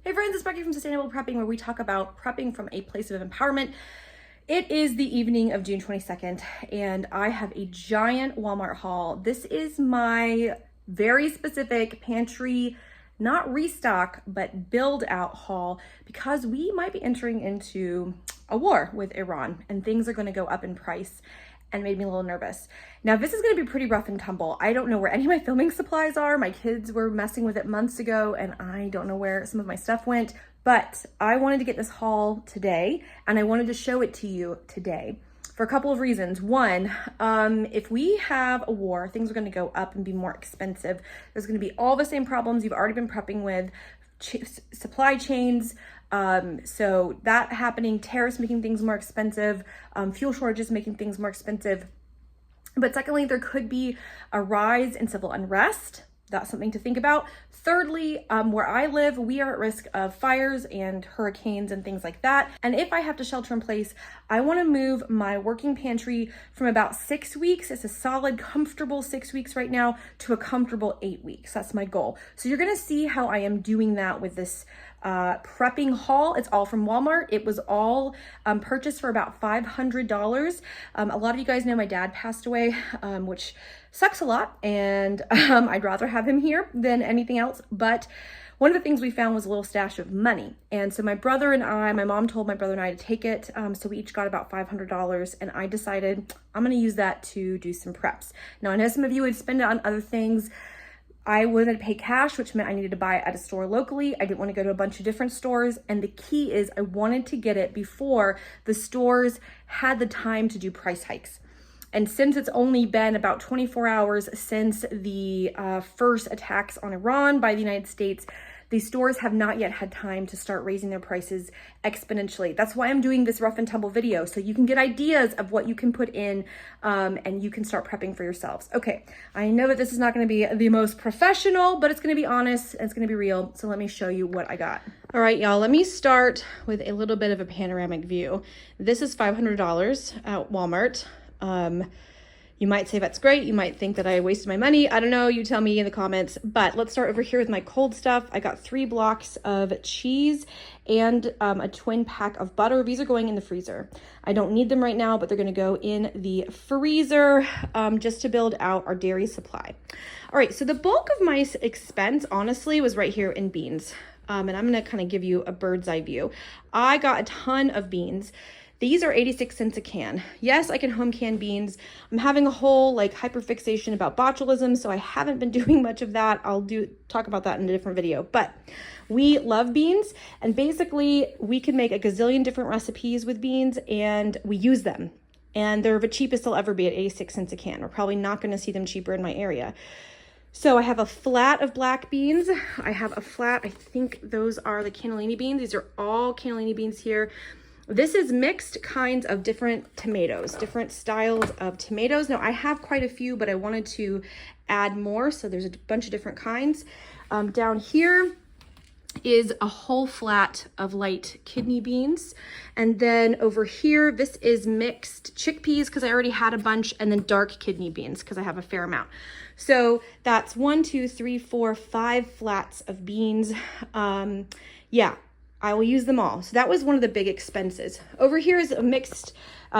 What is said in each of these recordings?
Hey friends, it's Becky from Sustainable Prepping, where we talk about prepping from a place of empowerment. It is the evening of June 22nd, and I have a giant Walmart haul. This is my very specific pantry, not restock, but build out haul, because we might be entering into a war with Iran and things are going to go up in price, and made me a little nervous. Now, this is gonna be pretty rough and tumble. I don't know where any of my filming supplies are. My kids were messing with it months ago, and I don't know where some of my stuff went, but I wanted to get this haul today, and I wanted to show it to you today for a couple of reasons. One, if we have a war, things are gonna go up and be more expensive. There's gonna be all the same problems you've already been prepping with, supply chains, so that happening, tariffs making things more expensive, fuel shortages making things more expensive. But secondly, there could be a rise in civil unrest. That's something to think about. Thirdly, where I live, we are at risk of fires and hurricanes and things like that. And if I have to shelter in place, I want to move my working pantry from about 6 weeks, it's a solid, comfortable 6 weeks right now, to a comfortable 8 weeks. That's my goal. So you're going to see how I am doing that with this prepping haul. It's all from Walmart. It was all purchased for about $500. A lot of you guys know my dad passed away, which sucks a lot, and I'd rather have him here than anything else. But one of the things we found was a little stash of money. And so my brother and I, my mom told my brother and I to take it. So we each got about $500, and I decided I'm going to use that to do some preps. Now, I know some of you would spend it on other things. I wanted to pay cash, which meant I needed to buy it at a store locally. I didn't want to go to a bunch of different stores. And the key is I wanted to get it before the stores had the time to do price hikes. And since it's only been about 24 hours since the first attacks on Iran by the United States, the stores have not yet had time to start raising their prices exponentially. That's why I'm doing this rough and tumble video, so you can get ideas of what you can put in and you can start prepping for yourselves. Okay, I know that this is not gonna be the most professional, but it's gonna be honest and it's gonna be real. So let me show you what I got. All right, y'all, let me start with a little bit of a panoramic view. This is $500 at Walmart. You might say that's great. You might think that I wasted my money. I don't know. You tell me in the comments. But let's start over here with my cold stuff. I got 3 blocks of cheese and a twin pack of butter. These are going in the freezer. I don't need them right now, but they're going to go in the freezer just to build out our dairy supply. All right. So the bulk of my expense, honestly, was right here in beans. And I'm going to kind of give you a bird's eye view. I got a ton of beans. These are 86 cents a can. Yes, I can home can beans. I'm having a whole hyperfixation about botulism, so I haven't been doing much of that. I'll talk about that in a different video. But we love beans, and basically we can make a gazillion different recipes with beans, and we use them. And they're the cheapest they'll ever be at 86 cents a can. We're probably not going to see them cheaper in my area. So I have a flat of black beans. I have a flat, I think those are the cannellini beans. These are all cannellini beans here. This is mixed kinds of different tomatoes, different styles of tomatoes. Now I have quite a few, but I wanted to add more. So there's a bunch of different kinds. Down here is a whole flat of light kidney beans. And then over here, this is mixed chickpeas because I already had a bunch, and then dark kidney beans because I have a fair amount. So that's 1, 2, 3, 4, 5 flats of beans. Yeah. I will use them all. So that was one of the big expenses. Over here is a mixed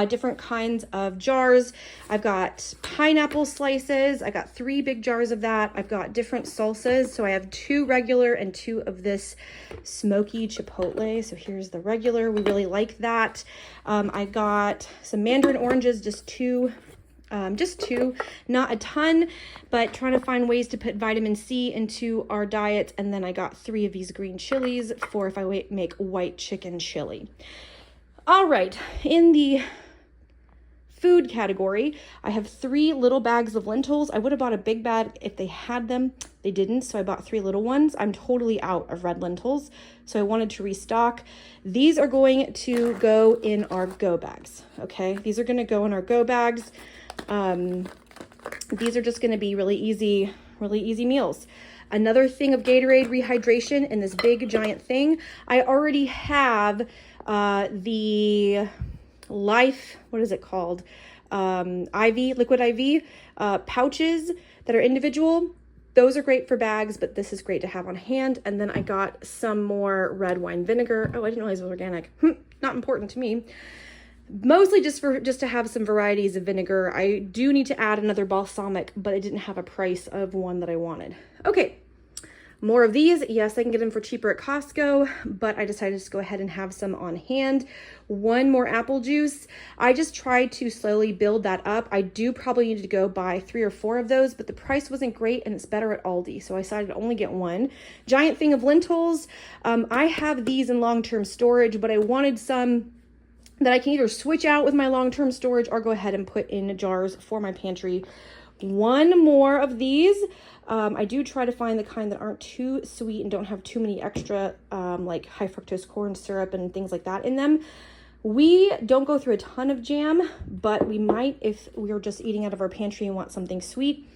different kinds of jars. I've got pineapple slices. I got 3 big jars of that. I've got different salsas. So I have 2 regular and 2 of this smoky chipotle. So here's the regular. We really like that. I got some mandarin oranges, just two, not a ton, but trying to find ways to put vitamin C into our diet. And then I got 3 of these green chilies for if I make white chicken chili. All right, in the food category, I have 3 little bags of lentils. I would have bought a big bag if they had them. They didn't, so I bought 3 little ones. I'm totally out of red lentils, so I wanted to restock. These are going to go in our go bags, okay? These are gonna go in our go bags. These are just going to be really easy meals. Another thing of Gatorade rehydration in this big giant thing. I already have the Life, what is it called? IV, liquid IV pouches that are individual. Those are great for bags, but this is great to have on hand. And then I got some more red wine vinegar. Oh, I didn't realize it was organic. Not important to me. Mostly just to have some varieties of vinegar. I do need to add another balsamic, but I didn't have a price of one that I wanted. Okay, more of these. Yes, I can get them for cheaper at Costco, but I decided to go ahead and have some on hand. One more apple juice. I just tried to slowly build that up. I do probably need to go buy 3 or 4 of those, but the price wasn't great and it's better at Aldi. So I decided to only get one. Giant thing of lentils. I have these in long-term storage, but I wanted some that I can either switch out with my long-term storage or go ahead and put in jars for my pantry. One more of these. I do try to find the kind that aren't too sweet and don't have too many extra like high fructose corn syrup and things like that in them. We don't go through a ton of jam, but we might if we are just eating out of our pantry and want something sweet.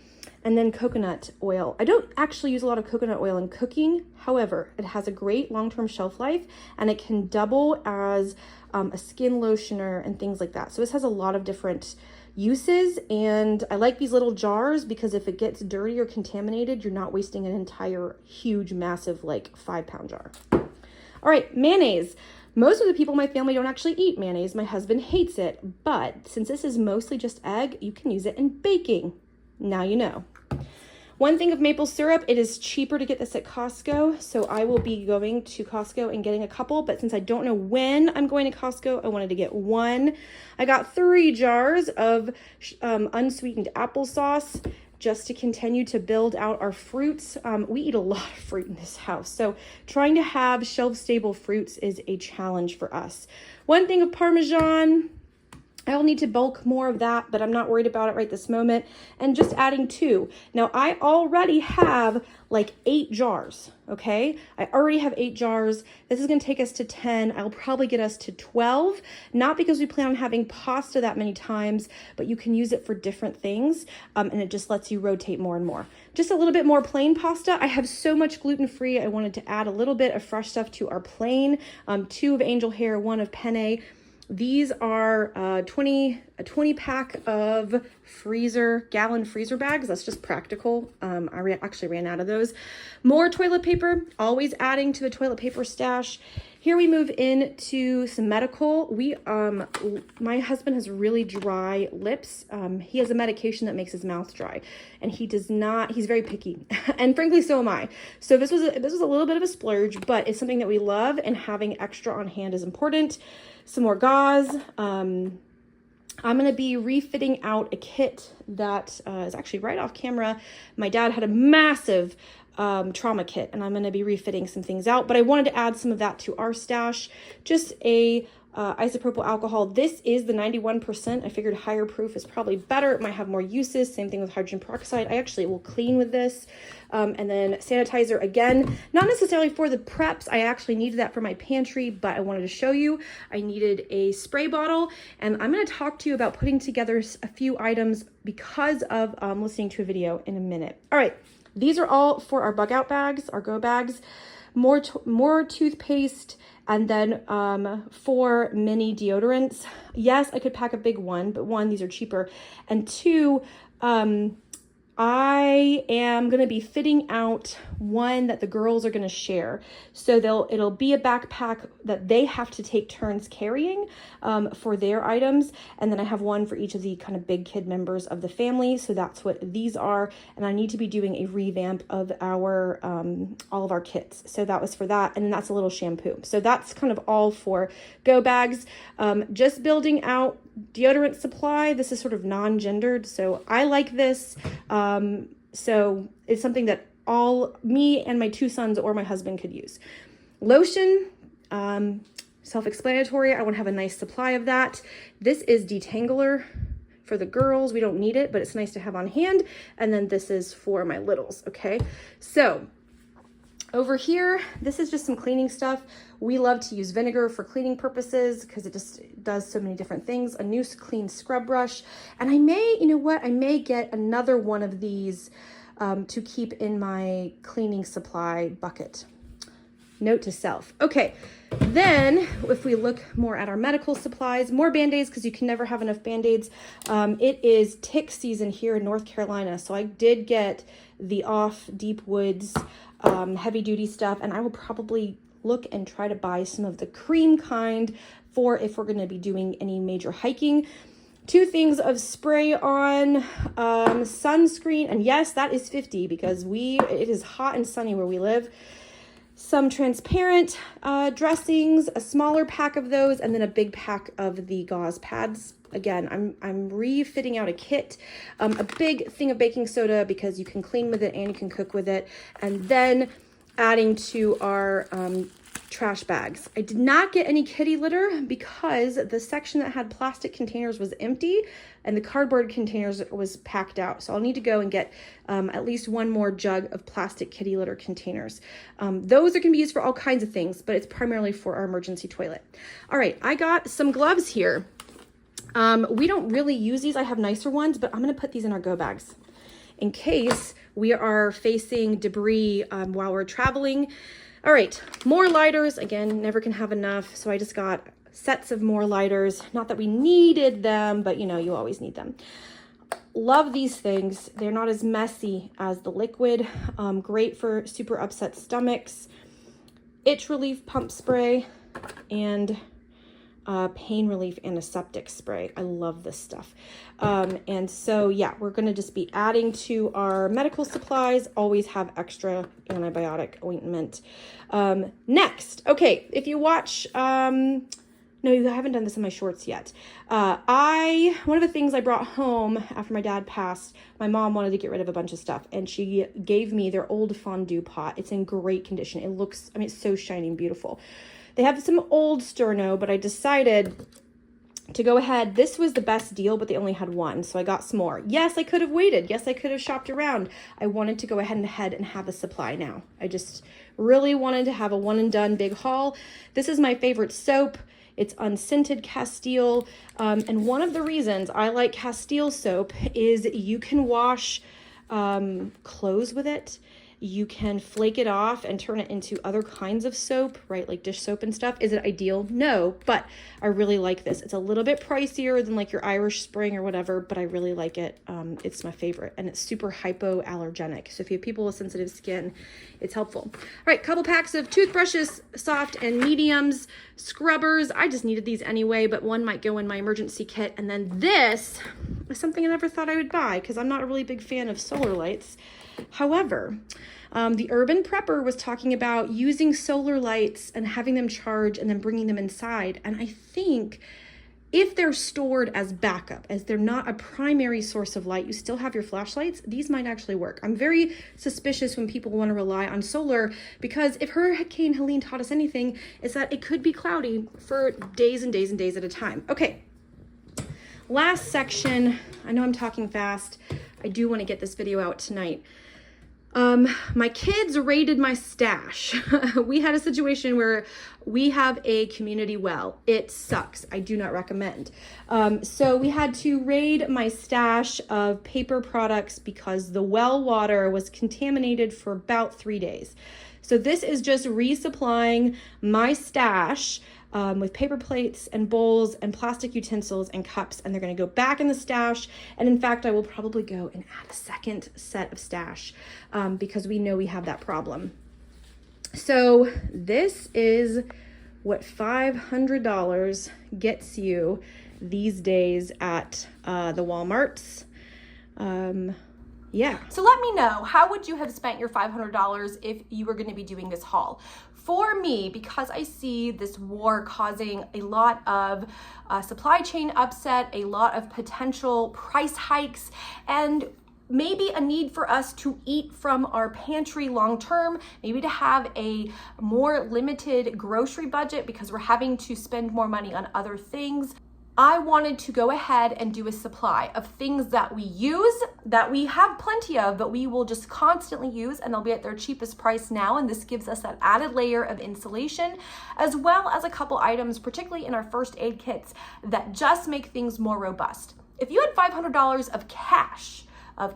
And then coconut oil. I don't actually use a lot of coconut oil in cooking. However, it has a great long-term shelf life and it can double as a skin lotioner and things like that. So this has a lot of different uses, and I like these little jars because if it gets dirty or contaminated, you're not wasting an entire huge, massive, like 5-pound jar. All right, mayonnaise. Most of the people in my family don't actually eat mayonnaise. My husband hates it, but since this is mostly just egg, you can use it in baking. Now you know. One thing of maple syrup, it is cheaper to get this at Costco, so I will be going to Costco and getting a couple, but since I don't know when I'm going to Costco, I wanted to get one. I got 3 jars of unsweetened applesauce just to continue to build out our fruits. We eat a lot of fruit in this house, so trying to have shelf-stable fruits is a challenge for us. One thing of Parmesan. I'll need to bulk more of that, but I'm not worried about it right this moment. And just adding 2. Now, I already have like 8 jars, okay? I already have 8 jars. This is gonna take us to 10. I'll probably get us to 12, not because we plan on having pasta that many times, but you can use it for different things, and it just lets you rotate more and more. Just a little bit more plain pasta. I have so much gluten-free, I wanted to add a little bit of fresh stuff to our plain. 2 of angel hair, 1 of penne. These are a 20 pack of gallon freezer bags. That's just practical. I actually ran out of those. More toilet paper, always adding to the toilet paper stash. Here we move into some medical. My husband has really dry lips. He has a medication that makes his mouth dry, and he's very picky. And frankly, so am I. So this was a little bit of a splurge, but it's something that we love, and having extra on hand is important. Some more gauze. I'm going to be refitting out a kit that is actually right off camera. My dad had a massive trauma kit, and I'm going to be refitting some things out, but I wanted to add some of that to our stash. Just a isopropyl alcohol. This is the 91%. I figured higher proof is probably better. It might have more uses. Same thing with hydrogen peroxide. I actually will clean with this. And then sanitizer, again, not necessarily for the preps. I actually needed that for my pantry, but I wanted to show you. I needed a spray bottle, and I'm going to talk to you about putting together a few items because of listening to a video in a minute. All right, these are all for our bug out bags, our go bags. More toothpaste, and then 4 mini deodorants. Yes, I could pack a big one, but 1, these are cheaper, and 2, I am going to be fitting out one that the girls are going to share. So it'll be a backpack that they have to take turns carrying for their items. And then I have one for each of the kind of big kid members of the family. So that's what these are. And I need to be doing a revamp of our all of our kits. So that was for that. And then that's a little shampoo. So that's kind of all for go bags. Just building out deodorant supply. This is sort of non-gendered, so I like this. So it's something that all me and my 2 sons or my husband could use. Lotion, self-explanatory. I want to have a nice supply of that. This is detangler for the girls. We don't need it, but it's nice to have on hand. And then this is for my littles. Okay, so over here, this is just some cleaning stuff. We love to use vinegar for cleaning purposes because it just does so many different things. A new clean scrub brush. And I may get another one of these to keep in my cleaning supply bucket. Note to self. Okay, then if we look more at our medical supplies, more Band-Aids because you can never have enough Band-Aids. It is tick season here in North Carolina, so I did get the off deep woods, heavy duty stuff. And I will probably look and try to buy some of the cream kind for if we're going to be doing any major hiking. 2 things of spray on, sunscreen, and yes, that is 50 because it is hot and sunny where we live. Some transparent dressings, a smaller pack of those, and then a big pack of the gauze pads. Again, I'm refitting out a kit, a big thing of baking soda because you can clean with it and you can cook with it, and then adding to our trash bags. I did not get any kitty litter because the section that had plastic containers was empty and the cardboard containers was packed out. So I'll need to go and get at least 1 more jug of plastic kitty litter containers. Those are going to be used for all kinds of things, but it's primarily for our emergency toilet. All right, I got some gloves here. We don't really use these. I have nicer ones, but I'm going to put these in our go bags in case we are facing debris while we're traveling. All right, more lighters. Again, never can have enough. So I just got sets of more lighters. Not that we needed them, but you always need them. Love these things. They're not as messy as the liquid. Great for super upset stomachs. Itch relief pump spray and pain relief antiseptic spray. I love this stuff. And so yeah, we're going to just be adding to our medical supplies. Always have extra antibiotic ointment. Next, okay, if you watch, no, you haven't done this in my shorts yet. One of the things I brought home after my dad passed, my mom wanted to get rid of a bunch of stuff and she gave me their old fondue pot. It's in great condition. It looks, it's so shiny and beautiful. They have some old sterno, but I decided to go ahead. This was the best deal, but they only had 1, so I got some more. Yes, I could have waited. Yes, I could have shopped around. I wanted to go ahead and have a supply now. I just really wanted to have a one and done big haul. This is my favorite soap. It's unscented Castile. And one of the reasons I like Castile soap is you can wash clothes with it. You can flake it off and turn it into other kinds of soap, right? Like dish soap and stuff. Is it ideal? No, but I really like this. It's a little bit pricier than like your Irish Spring or whatever, but I really like it. It's my favorite and it's super hypoallergenic. So if you have people with sensitive skin, it's helpful. All right, couple packs of toothbrushes, soft and mediums, scrubbers. I just needed these anyway, but one might go in my emergency kit. And then this is something I never thought I would buy because I'm not a really big fan of solar lights. However, the Urban Prepper was talking about using solar lights and having them charge and then bringing them inside. And I think if they're stored as backup, as they're not a primary source of light, you still have your flashlights, these might actually work. I'm very suspicious when people want to rely on solar because if Hurricane Helene taught us anything, is that it could be cloudy for days and days and days at a time. Okay, last section. I know I'm talking fast. I do want to get this video out tonight. My kids raided my stash. We had a situation where we have a community well. It sucks. I do not recommend. So we had to raid my stash of paper products because the well water was contaminated for about 3 days. So this is just resupplying my stash with paper plates and bowls and plastic utensils and cups, and they're going to go back in the stash. And in fact, I will probably go and add a second set of stash because we know we have that problem. So this is what $500 gets you these days at the Wal-Marts. Yeah. So let me know, how would you have spent your $500 if you were going to be doing this haul? For me, because I see this war causing a lot of supply chain upset, a lot of potential price hikes, and maybe a need for us to eat from our pantry long term, maybe to have a more limited grocery budget because we're having to spend more money on other things. I wanted to go ahead and do a supply of things that we use, that we have plenty of, but we will just constantly use, and they'll be at their cheapest price now. And this gives us that added layer of insulation, as well as a couple items, particularly in our first aid kits, that just make things more robust. If you had $500 of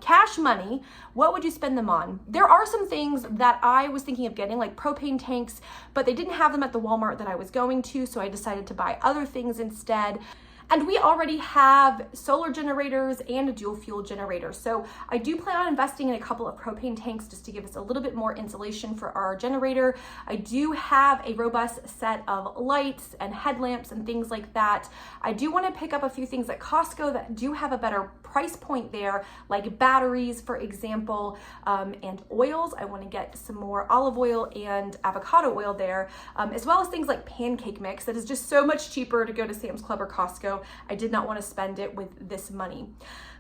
cash money, what would you spend them on? There are some things that I was thinking of getting, like propane tanks, but they didn't have them at the Walmart that I was going to, so I decided to buy other things instead. And we already have solar generators and a dual fuel generator. So I do plan on investing in a couple of propane tanks just to give us a little bit more insulation for our generator. I do have a robust set of lights and headlamps and things like that. I do want to pick up a few things at Costco that do have a better price point there, like batteries, for example, and oils. I want to get some more olive oil and avocado oil there, as well as things like pancake mix that is just so much cheaper to go to Sam's Club or Costco. I did not want to spend it with this money.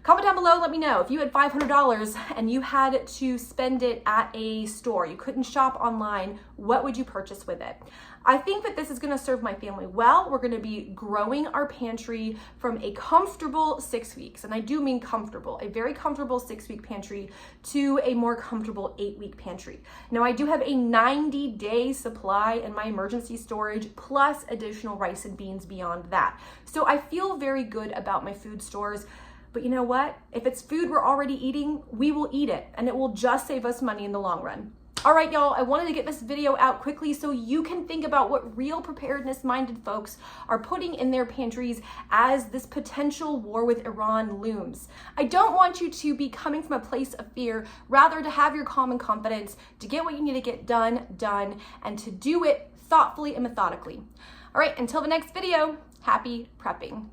Comment down below, let me know if you had $500 and you had to spend it at a store, you couldn't shop online, what would you purchase with it? I think that this is going to serve my family well. We're going to be growing our pantry from a comfortable 6 weeks, and I do mean comfortable, a very comfortable 6-week pantry to a more comfortable 8-week pantry. Now, I do have a 90-day supply in my emergency storage plus additional rice and beans beyond that. So I feel very good about my food stores. But you know what? If it's food we're already eating, we will eat it, and it will just save us money in the long run. All right, y'all, I wanted to get this video out quickly so you can think about what real preparedness-minded folks are putting in their pantries as this potential war with Iran looms. I don't want you to be coming from a place of fear, rather to have your calm and confidence, to get what you need to get done, and to do it thoughtfully and methodically. All right, until the next video, happy prepping.